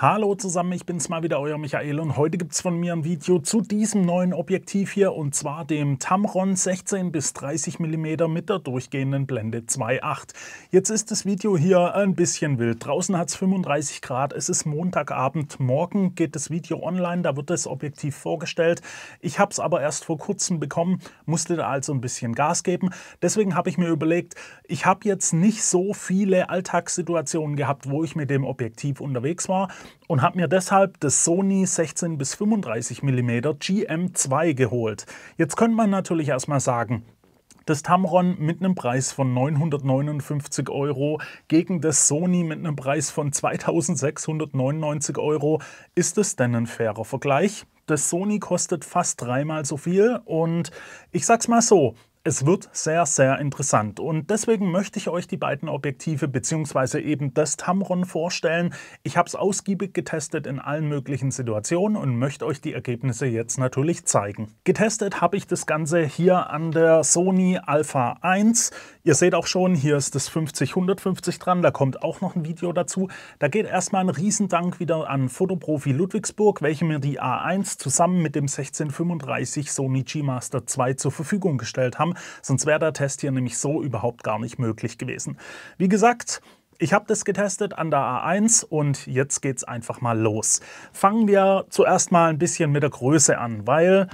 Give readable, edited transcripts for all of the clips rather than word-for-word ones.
Hallo zusammen, ich bin's mal wieder, euer Michael, und heute gibt's von mir ein Video zu diesem neuen Objektiv hier, und zwar dem Tamron 16 bis 30 mm mit der durchgehenden Blende 2.8. Jetzt ist das Video hier ein bisschen wild. Draußen hat's 35 Grad, es ist Montagabend, morgen geht das Video online, da wird das Objektiv vorgestellt. Ich habe es aber erst vor kurzem bekommen, musste da also ein bisschen Gas geben. Deswegen habe ich mir überlegt, ich habe jetzt nicht so viele Alltagssituationen gehabt, wo ich mit dem Objektiv unterwegs war, und habe mir deshalb das Sony 16 bis 35 mm GM2 geholt. Jetzt könnte man natürlich erstmal sagen, das Tamron mit einem Preis von 959 € gegen das Sony mit einem Preis von 2699 €. Ist es denn ein fairer Vergleich? Das Sony kostet fast dreimal so viel, und ich sag's mal so: Es wird sehr, sehr interessant, und deswegen möchte ich euch die beiden Objektive bzw. eben das Tamron vorstellen. Ich habe es ausgiebig getestet in allen möglichen Situationen und möchte euch die Ergebnisse jetzt natürlich zeigen. Getestet habe ich das Ganze hier an der Sony Alpha 1. Ihr seht auch schon, hier ist das 50-150 dran, da kommt auch noch ein Video dazu. Da geht erstmal ein Riesendank wieder an Fotoprofi Ludwigsburg, welche mir die A1 zusammen mit dem 1635 Sony G-Master 2 zur Verfügung gestellt haben. Sonst wäre der Test hier nämlich so überhaupt gar nicht möglich gewesen. Wie gesagt, ich habe das getestet an der A1 und jetzt geht es einfach mal los. Fangen wir zuerst mal ein bisschen mit der Größe an, weil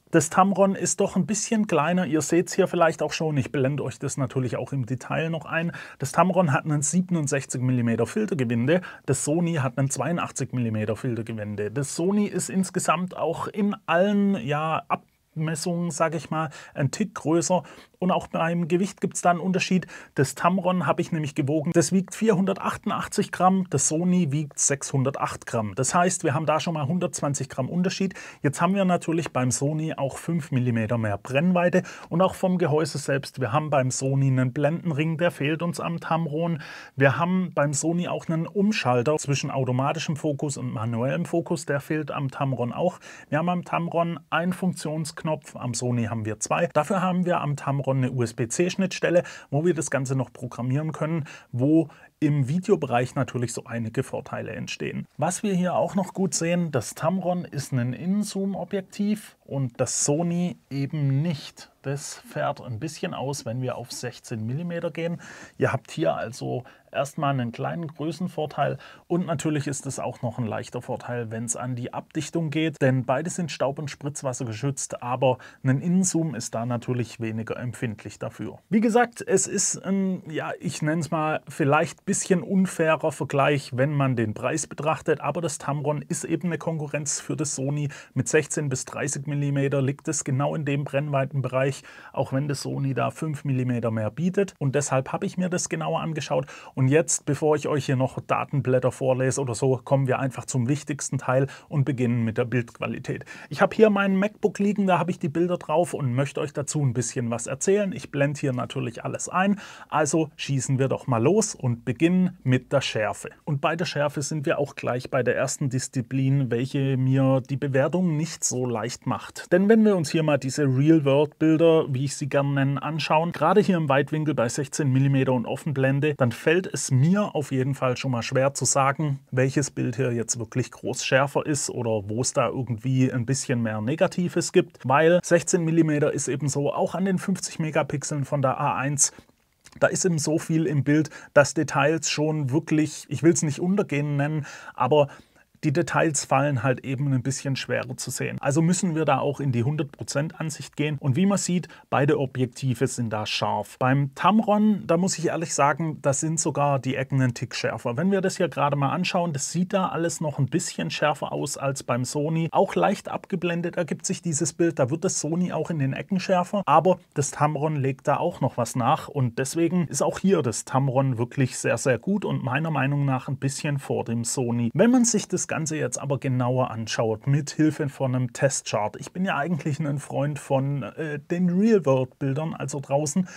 das Tamron ist doch ein bisschen kleiner. Ihr seht es hier vielleicht auch schon. Ich blende euch das natürlich auch im Detail noch ein. Das Tamron hat einen 67 mm Filtergewinde. Das Sony hat einen 82 mm Filtergewinde. Das Sony ist insgesamt auch in allen Abmessungen, sage ich mal, ein Tick größer. Und auch beim Gewicht gibt es da einen Unterschied. Das Tamron habe ich nämlich gewogen. Das wiegt 488 Gramm, das Sony wiegt 608 Gramm. Das heißt, wir haben da schon mal 120 Gramm Unterschied. Jetzt haben wir natürlich beim Sony auch 5 mm mehr Brennweite, und auch vom Gehäuse selbst. Wir haben beim Sony einen Blendenring, der fehlt uns am Tamron. Wir haben beim Sony auch einen Umschalter zwischen automatischem Fokus und manuellem Fokus, der fehlt am Tamron auch. Wir haben am Tamron einen Funktionsknopf, am Sony haben wir zwei. Dafür haben wir am Tamron eine USB-C-Schnittstelle, wo wir das Ganze noch programmieren können, wo im Videobereich natürlich so einige Vorteile entstehen. Was wir hier auch noch gut sehen: Das Tamron ist ein Innenzoom-Objektiv und das Sony eben nicht. Das fährt ein bisschen aus, wenn wir auf 16 mm gehen. Ihr habt hier also erstmal einen kleinen Größenvorteil, und natürlich ist es auch noch ein leichter Vorteil, wenn es an die Abdichtung geht, denn beide sind Staub- und Spritzwasser geschützt, aber ein Innenzoom ist da natürlich weniger empfindlich dafür. Wie gesagt, es ist ein, ich nenne es mal vielleicht ein bisschen unfairer Vergleich, wenn man den Preis betrachtet, aber das Tamron ist eben eine Konkurrenz für das Sony. Mit 16 bis 30 mm liegt es genau in dem Brennweitenbereich, auch wenn das Sony da 5 mm mehr bietet, und deshalb habe ich mir das genauer angeschaut. Und jetzt, bevor ich euch hier noch Datenblätter vorlese oder so, kommen wir einfach zum wichtigsten Teil und beginnen mit der Bildqualität. Ich habe hier meinen MacBook liegen, da habe ich die Bilder drauf und möchte euch dazu ein bisschen was erzählen. Ich blende hier natürlich alles ein, also schießen wir doch mal los und beginnen mit der Schärfe. Und bei der Schärfe sind wir auch gleich bei der ersten Disziplin, welche mir die Bewertung nicht so leicht macht. Denn wenn wir uns hier mal diese Real-World-Bilder, wie ich sie gerne nenne, anschauen, gerade hier im Weitwinkel bei 16 mm und Offenblende, dann fällt es mir auf jeden Fall schon mal schwer zu sagen, welches Bild hier jetzt wirklich groß schärfer ist oder wo es da irgendwie ein bisschen mehr Negatives gibt, weil 16 mm ist eben so, auch an den 50 Megapixeln von der A1, da ist eben so viel im Bild, dass Details schon wirklich, ich will es nicht untergehen nennen, aber die Details fallen halt eben ein bisschen schwerer zu sehen. Also müssen wir da auch in die 100% Ansicht gehen. Und wie man sieht, beide Objektive sind da scharf. Beim Tamron, da muss ich ehrlich sagen, da sind sogar die Ecken einen Tick schärfer. Wenn wir das hier gerade mal anschauen, das sieht da alles noch ein bisschen schärfer aus als beim Sony. Auch leicht abgeblendet ergibt sich dieses Bild. Da wird das Sony auch in den Ecken schärfer. Aber das Tamron legt da auch noch was nach. Und deswegen ist auch hier das Tamron wirklich sehr, sehr gut und meiner Meinung nach ein bisschen vor dem Sony. Wenn man sich das Ganze jetzt aber genauer anschaut, mit Hilfe von einem Testchart. Ich bin ja eigentlich ein Freund von den Real-World-Bildern, also draußen.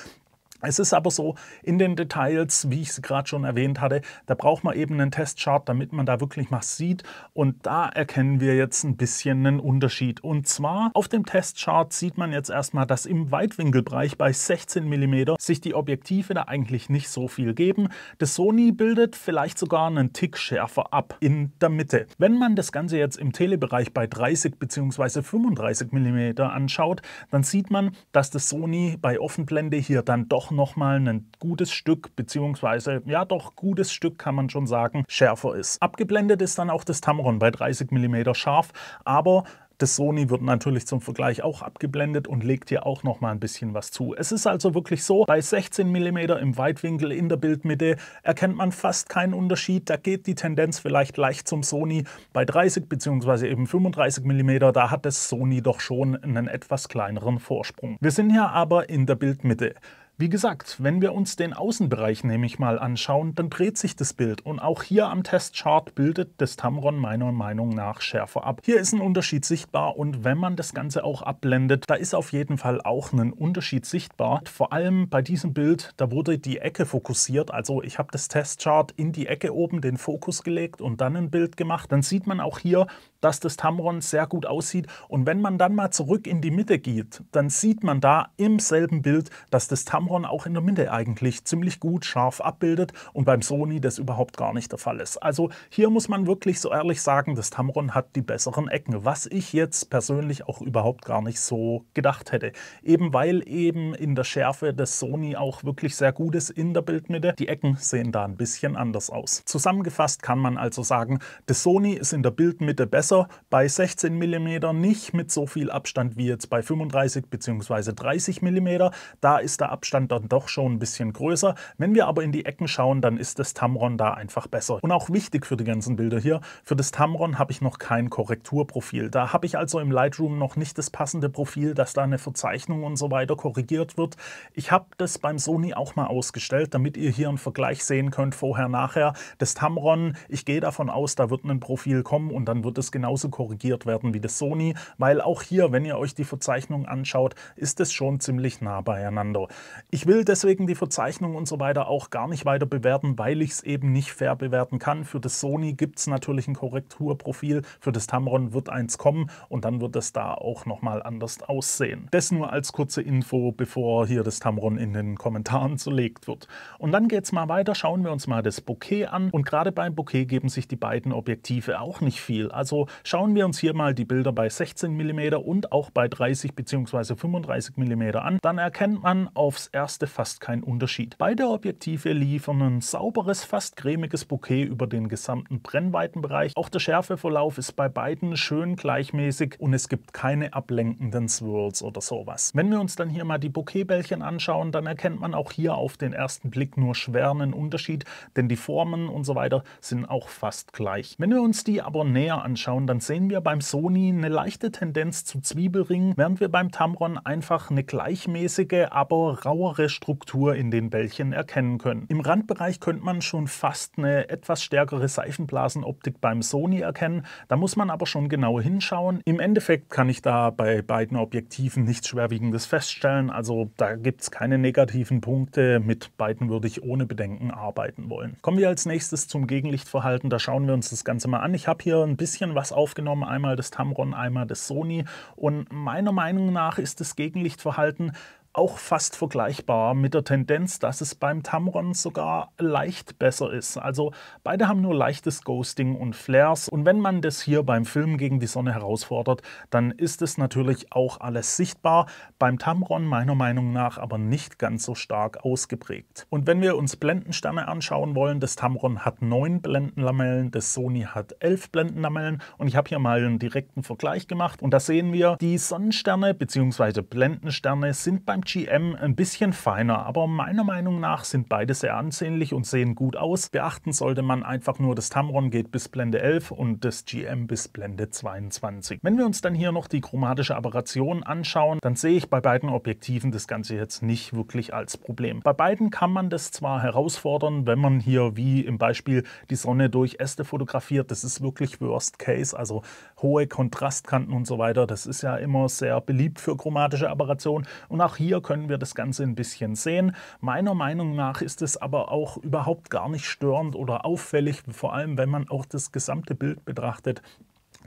Es ist aber so, in den Details, wie ich es gerade schon erwähnt hatte, da braucht man eben einen Testchart, damit man da wirklich was sieht. Und da erkennen wir jetzt ein bisschen einen Unterschied. Und zwar auf dem Testchart sieht man jetzt erstmal, dass im Weitwinkelbereich bei 16 mm sich die Objektive da eigentlich nicht so viel geben. Das Sony bildet vielleicht sogar einen Tick schärfer ab in der Mitte. Wenn man das Ganze jetzt im Telebereich bei 30 bzw. 35 mm anschaut, dann sieht man, dass das Sony bei Offenblende hier dann doch nochmal ein gutes Stück, beziehungsweise ja doch gutes Stück kann man schon sagen, schärfer ist. Abgeblendet ist dann auch das Tamron bei 30 mm scharf, aber das Sony wird natürlich zum Vergleich auch abgeblendet und legt hier auch noch mal ein bisschen was zu. Es ist also wirklich so, bei 16 mm im Weitwinkel in der Bildmitte erkennt man fast keinen Unterschied. Da geht die Tendenz vielleicht leicht zum Sony. Bei 30 bzw. eben 35 mm, da hat das Sony doch schon einen etwas kleineren Vorsprung. Wir sind hier aber in der Bildmitte. Wie gesagt, wenn wir uns den Außenbereich nämlich mal anschauen, dann dreht sich das Bild und auch hier am Testchart bildet das Tamron meiner Meinung nach schärfer ab. Hier ist ein Unterschied sichtbar und wenn man das Ganze auch abblendet, da ist auf jeden Fall auch ein Unterschied sichtbar. Vor allem bei diesem Bild, da wurde die Ecke fokussiert, also ich habe das Testchart in die Ecke oben den Fokus gelegt und dann ein Bild gemacht. Dann sieht man auch hier, dass das Tamron sehr gut aussieht und wenn man dann mal zurück in die Mitte geht, dann sieht man da im selben Bild, dass das Tamron auch in der Mitte eigentlich ziemlich gut scharf abbildet und beim Sony das überhaupt gar nicht der Fall ist. Also hier muss man wirklich so ehrlich sagen, das Tamron hat die besseren Ecken, was ich jetzt persönlich auch überhaupt gar nicht so gedacht hätte. Eben weil eben in der Schärfe des Sony auch wirklich sehr gut ist in der Bildmitte. Die Ecken sehen da ein bisschen anders aus. Zusammengefasst kann man also sagen, das Sony ist in der Bildmitte besser, bei 16 mm nicht mit so viel Abstand wie jetzt bei 35 bzw. 30 mm. Da ist der Abstand dann doch schon ein bisschen größer. Wenn wir aber in die Ecken schauen, dann ist das Tamron da einfach besser. Und auch wichtig für die ganzen Bilder hier, für das Tamron habe ich noch kein Korrekturprofil. Da habe ich also im Lightroom noch nicht das passende Profil, dass da eine Verzeichnung und so weiter korrigiert wird. Ich habe das beim Sony auch mal ausgestellt, damit ihr hier einen Vergleich sehen könnt, vorher, nachher. Das Tamron, ich gehe davon aus, da wird ein Profil kommen und dann wird es genauso korrigiert werden wie das Sony, weil auch hier, wenn ihr euch die Verzeichnung anschaut, ist es schon ziemlich nah beieinander. Ich will deswegen die Verzeichnung und so weiter auch gar nicht weiter bewerten, weil ich es eben nicht fair bewerten kann. Für das Sony gibt es natürlich ein Korrekturprofil, für das Tamron wird eins kommen und dann wird es da auch nochmal anders aussehen. Das nur als kurze Info, bevor hier das Tamron in den Kommentaren zerlegt wird. Und dann geht es mal weiter, schauen wir uns mal das Bokeh an und gerade beim Bokeh geben sich die beiden Objektive auch nicht viel. Also schauen wir uns hier mal die Bilder bei 16 mm und auch bei 30 bzw. 35 mm an, dann erkennt man aufs erste fast keinen Unterschied. Beide Objektive liefern ein sauberes, fast cremiges Bokeh über den gesamten Brennweitenbereich. Auch der Schärfeverlauf ist bei beiden schön gleichmäßig und es gibt keine ablenkenden Swirls oder sowas. Wenn wir uns dann hier mal die Bokehbällchen anschauen, dann erkennt man auch hier auf den ersten Blick nur schwer einen Unterschied, denn die Formen und so weiter sind auch fast gleich. Wenn wir uns die aber näher anschauen, dann sehen wir beim Sony eine leichte Tendenz zu Zwiebelringen, während wir beim Tamron einfach eine gleichmäßige, aber rauere Struktur in den Bällchen erkennen können. Im Randbereich könnte man schon fast eine etwas stärkere Seifenblasenoptik beim Sony erkennen. Da muss man aber schon genauer hinschauen. Im Endeffekt kann ich da bei beiden Objektiven nichts Schwerwiegendes feststellen. Also da gibt es keine negativen Punkte. Mit beiden würde ich ohne Bedenken arbeiten wollen. Kommen wir als nächstes zum Gegenlichtverhalten. Da schauen wir uns das Ganze mal an. Ich habe hier ein bisschen was aufgenommen. Einmal das Tamron, einmal das Sony. Und meiner Meinung nach ist das Gegenlichtverhalten auch fast vergleichbar mit der Tendenz, dass es beim Tamron sogar leicht besser ist. Also beide haben nur leichtes Ghosting und Flares und wenn man das hier beim Filmen gegen die Sonne herausfordert, dann ist es natürlich auch alles sichtbar. Beim Tamron meiner Meinung nach aber nicht ganz so stark ausgeprägt. Und wenn wir uns Blendensterne anschauen wollen, das Tamron hat 9 Blendenlamellen, das Sony hat 11 Blendenlamellen und ich habe hier mal einen direkten Vergleich gemacht und da sehen wir, die Sonnensterne bzw. Blendensterne sind beim GM ein bisschen feiner, aber meiner Meinung nach sind beide sehr ansehnlich und sehen gut aus. Beachten sollte man einfach nur, das Tamron geht bis Blende 11 und das GM bis Blende 22. Wenn wir uns dann hier noch die chromatische Aberration anschauen, dann sehe ich bei beiden Objektiven das Ganze jetzt nicht wirklich als Problem. Bei beiden kann man das zwar herausfordern, wenn man hier wie im Beispiel die Sonne durch Äste fotografiert, das ist wirklich Worst Case, also hohe Kontrastkanten und so weiter, das ist ja immer sehr beliebt für chromatische Aberration und auch hier hier können wir das Ganze ein bisschen sehen. Meiner Meinung nach ist es aber auch überhaupt gar nicht störend oder auffällig, vor allem wenn man auch das gesamte Bild betrachtet.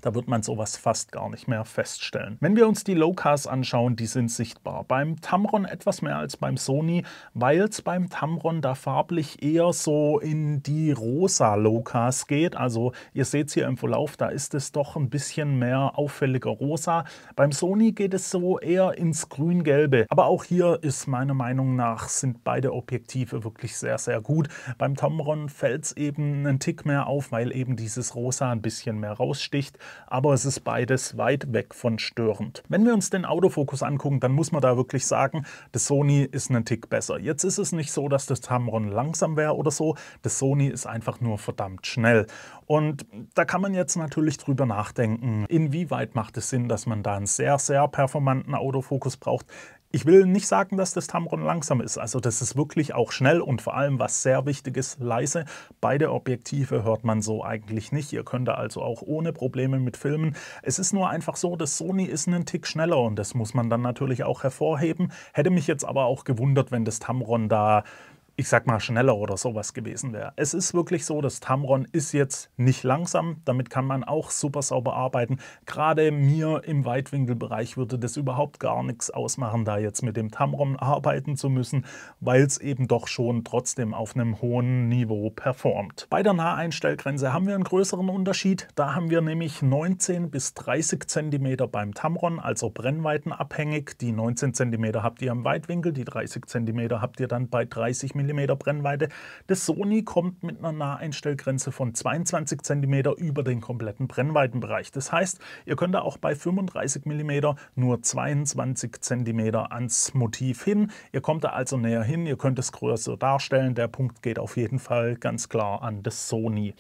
Da wird man sowas fast gar nicht mehr feststellen. Wenn wir uns die Low-Cars anschauen, die sind sichtbar. Beim Tamron etwas mehr als beim Sony, weil es beim Tamron da farblich eher so in die rosa Low-Cars geht. Also ihr seht es hier im Verlauf, da ist es doch ein bisschen mehr auffälliger rosa. Beim Sony geht es so eher ins Grün-Gelbe. Aber auch hier ist meiner Meinung nach, sind beide Objektive wirklich sehr, sehr gut. Beim Tamron fällt es eben einen Tick mehr auf, weil eben dieses Rosa ein bisschen mehr raussticht. Aber es ist beides weit weg von störend. Wenn wir uns den Autofokus angucken, dann muss man da wirklich sagen, das Sony ist einen Tick besser. Jetzt ist es nicht so, dass das Tamron langsam wäre oder so. Das Sony ist einfach nur verdammt schnell. Und da kann man jetzt natürlich drüber nachdenken, inwieweit macht es Sinn, dass man da einen sehr, sehr performanten Autofokus braucht. Ich will nicht sagen, dass das Tamron langsam ist. Also das ist wirklich auch schnell und vor allem, was sehr wichtig ist, leise. Beide Objektive hört man so eigentlich nicht. Ihr könnt da also auch ohne Probleme mit filmen. Es ist nur einfach so, das Sony ist einen Tick schneller und das muss man dann natürlich auch hervorheben. Hätte mich jetzt aber auch gewundert, wenn das Tamron da, ich sag mal, schneller oder sowas gewesen wäre. Es ist wirklich so, das Tamron ist jetzt nicht langsam, damit kann man auch super sauber arbeiten. Gerade mir im Weitwinkelbereich würde das überhaupt gar nichts ausmachen, da jetzt mit dem Tamron arbeiten zu müssen, weil es eben doch schon trotzdem auf einem hohen Niveau performt. Bei der Naheinstellgrenze haben wir einen größeren Unterschied. Da haben wir nämlich 19 bis 30 cm beim Tamron, also brennweitenabhängig. Die 19 cm habt ihr im Weitwinkel, die 30 cm habt ihr dann bei 30 mm Brennweite. Das Sony kommt mit einer Naheinstellgrenze von 22 cm über den kompletten Brennweitenbereich. Das heißt, ihr könnt da auch bei 35 mm nur 22 cm ans Motiv hin. Ihr kommt da also näher hin, ihr könnt es größer darstellen. Der Punkt geht auf jeden Fall ganz klar an das Sony.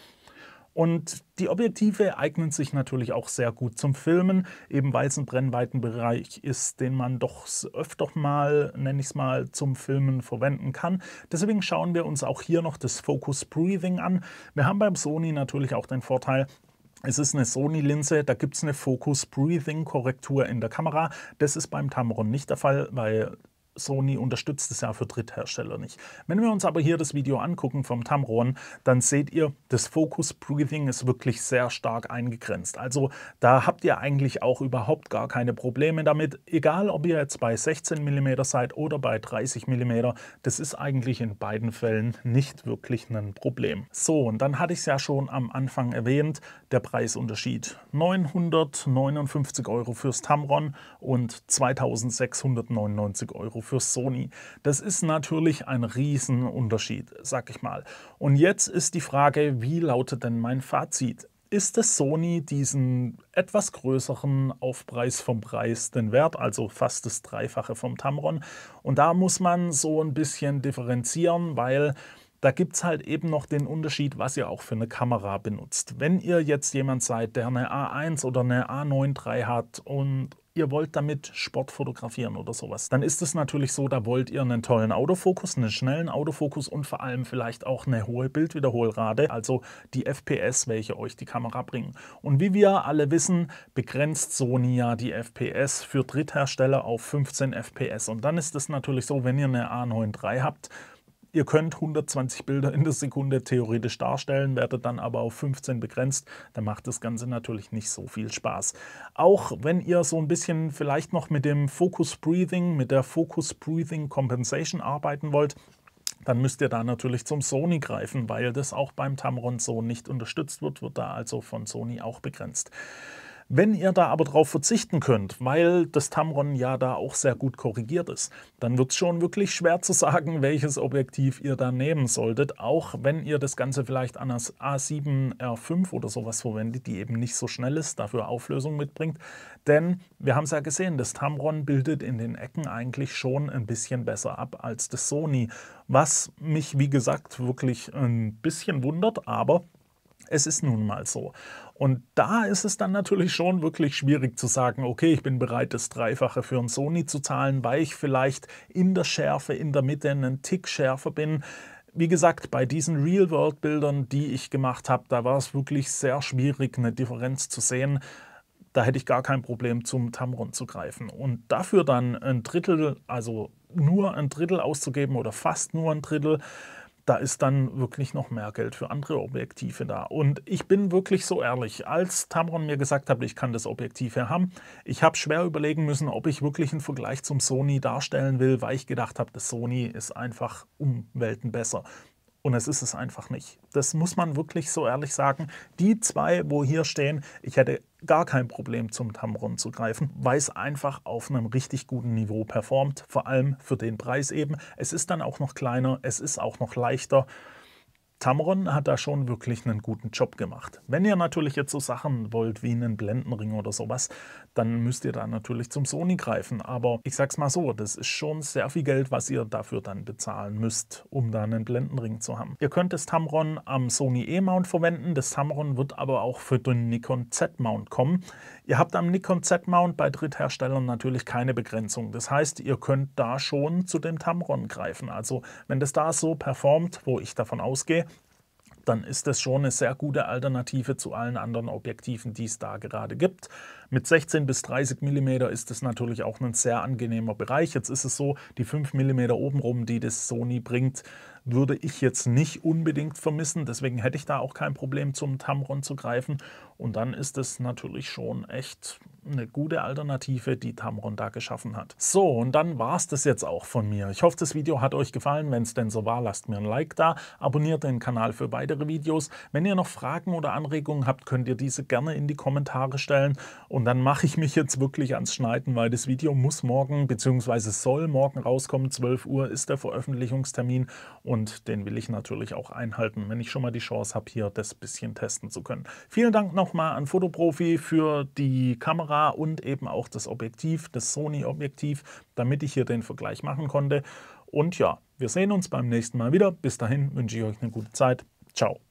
Und die Objektive eignen sich natürlich auch sehr gut zum Filmen, eben weil es ein Brennweitenbereich ist, den man doch öfter mal, nenne ich es mal, zum Filmen verwenden kann. Deswegen schauen wir uns auch hier noch das Focus Breathing an. Wir haben beim Sony natürlich auch den Vorteil, es ist eine Sony-Linse, da gibt es eine Focus Breathing Korrektur in der Kamera. Das ist beim Tamron nicht der Fall, weil Sony unterstützt es ja für Dritthersteller nicht. Wenn wir uns aber hier das Video angucken vom Tamron, dann seht ihr, das Focus Breathing ist wirklich sehr stark eingegrenzt. Also da habt ihr eigentlich auch überhaupt gar keine Probleme damit. Egal, ob ihr jetzt bei 16 mm seid oder bei 30 mm, das ist eigentlich in beiden Fällen nicht wirklich ein Problem. So, und dann hatte ich es ja schon am Anfang erwähnt, der Preisunterschied. 959 € fürs Tamron und 2699 € für Sony. Das ist natürlich ein Riesenunterschied, sag ich mal. Und jetzt ist die Frage, wie lautet denn mein Fazit? Ist es Sony diesen etwas größeren Aufpreis vom Preis denn wert, also fast das Dreifache vom Tamron? Und da muss man so ein bisschen differenzieren, weil da gibt es halt eben noch den Unterschied, was ihr auch für eine Kamera benutzt. Wenn ihr jetzt jemand seid, der eine A1 oder eine A9 III hat und ihr wollt damit Sport fotografieren oder sowas, dann ist es natürlich so, da wollt ihr einen tollen Autofokus, einen schnellen Autofokus und vor allem vielleicht auch eine hohe Bildwiederholrate, also die FPS, welche euch die Kamera bringen. Und wie wir alle wissen, begrenzt Sony ja die FPS für Dritthersteller auf 15 FPS. Und dann ist es natürlich so, wenn ihr eine A9 III habt, ihr könnt 120 Bilder in der Sekunde theoretisch darstellen, werdet dann aber auf 15 begrenzt. Dann macht das Ganze natürlich nicht so viel Spaß. Auch wenn ihr so ein bisschen vielleicht noch mit dem Focus Breathing, mit der Focus Breathing Compensation arbeiten wollt, dann müsst ihr da natürlich zum Sony greifen, weil das auch beim Tamron so nicht unterstützt wird, wird da also von Sony auch begrenzt. Wenn ihr da aber drauf verzichten könnt, weil das Tamron ja da auch sehr gut korrigiert ist, dann wird es schon wirklich schwer zu sagen, welches Objektiv ihr da nehmen solltet, auch wenn ihr das Ganze vielleicht an das A7R5 oder sowas verwendet, die eben nicht so schnell ist, dafür Auflösung mitbringt. Denn wir haben es ja gesehen, das Tamron bildet in den Ecken eigentlich schon ein bisschen besser ab als das Sony, was mich, wie gesagt, wirklich ein bisschen wundert, aber es ist nun mal so. Und da ist es dann natürlich schon wirklich schwierig zu sagen, okay, ich bin bereit, das Dreifache für ein Sony zu zahlen, weil ich vielleicht in der Schärfe, in der Mitte einen Tick schärfer bin. Wie gesagt, bei diesen Real-World-Bildern, die ich gemacht habe, da war es wirklich sehr schwierig, eine Differenz zu sehen. Da hätte ich gar kein Problem, zum Tamron zu greifen. Und dafür dann ein Drittel, also nur ein Drittel auszugeben oder fast nur ein Drittel, da ist dann wirklich noch mehr Geld für andere Objektive da. Und ich bin wirklich so ehrlich, als Tamron mir gesagt hat, ich kann das Objektiv hier haben, ich habe schwer überlegen müssen, ob ich wirklich einen Vergleich zum Sony darstellen will, weil ich gedacht habe, das Sony ist einfach um Welten besser. Und es ist es einfach nicht. Das muss man wirklich so ehrlich sagen. Die zwei, wo hier stehen, ich hätte gar kein Problem zum Tamron zu greifen, weil es einfach auf einem richtig guten Niveau performt, vor allem für den Preis eben. Es ist dann auch noch kleiner, es ist auch noch leichter. Tamron hat da schon wirklich einen guten Job gemacht. Wenn ihr natürlich jetzt so Sachen wollt wie einen Blendenring oder sowas, dann müsst ihr da natürlich zum Sony greifen. Aber ich sag's mal so, das ist schon sehr viel Geld, was ihr dafür dann bezahlen müsst, um da einen Blendenring zu haben. Ihr könnt das Tamron am Sony E-Mount verwenden. Das Tamron wird aber auch für den Nikon Z-Mount kommen. Ihr habt am Nikon Z-Mount bei Drittherstellern natürlich keine Begrenzung. Das heißt, ihr könnt da schon zu dem Tamron greifen. Also wenn das da so performt, wo ich davon ausgehe, dann ist das schon eine sehr gute Alternative zu allen anderen Objektiven, die es da gerade gibt. Mit 16 bis 30 mm ist es natürlich auch ein sehr angenehmer Bereich. Jetzt ist es so, die 5 mm obenrum, die das Sony bringt, würde ich jetzt nicht unbedingt vermissen. Deswegen hätte ich da auch kein Problem, zum Tamron zu greifen. Und dann ist es natürlich schon echt eine gute Alternative, die Tamron da geschaffen hat. So, und dann war es das jetzt auch von mir. Ich hoffe, das Video hat euch gefallen. Wenn es denn so war, lasst mir ein Like da. Abonniert den Kanal für weitere Videos. Wenn ihr noch Fragen oder Anregungen habt, könnt ihr diese gerne in die Kommentare stellen. Und dann mache ich mich jetzt wirklich ans Schneiden, weil das Video muss morgen bzw. soll morgen rauskommen. 12 Uhr ist der Veröffentlichungstermin und den will ich natürlich auch einhalten, wenn ich schon mal die Chance habe, hier das bisschen testen zu können. Vielen Dank nochmal an Fotoprofi für die Kamera und eben auch das Objektiv, das Sony-Objektiv, damit ich hier den Vergleich machen konnte. Und ja, wir sehen uns beim nächsten Mal wieder. Bis dahin wünsche ich euch eine gute Zeit. Ciao.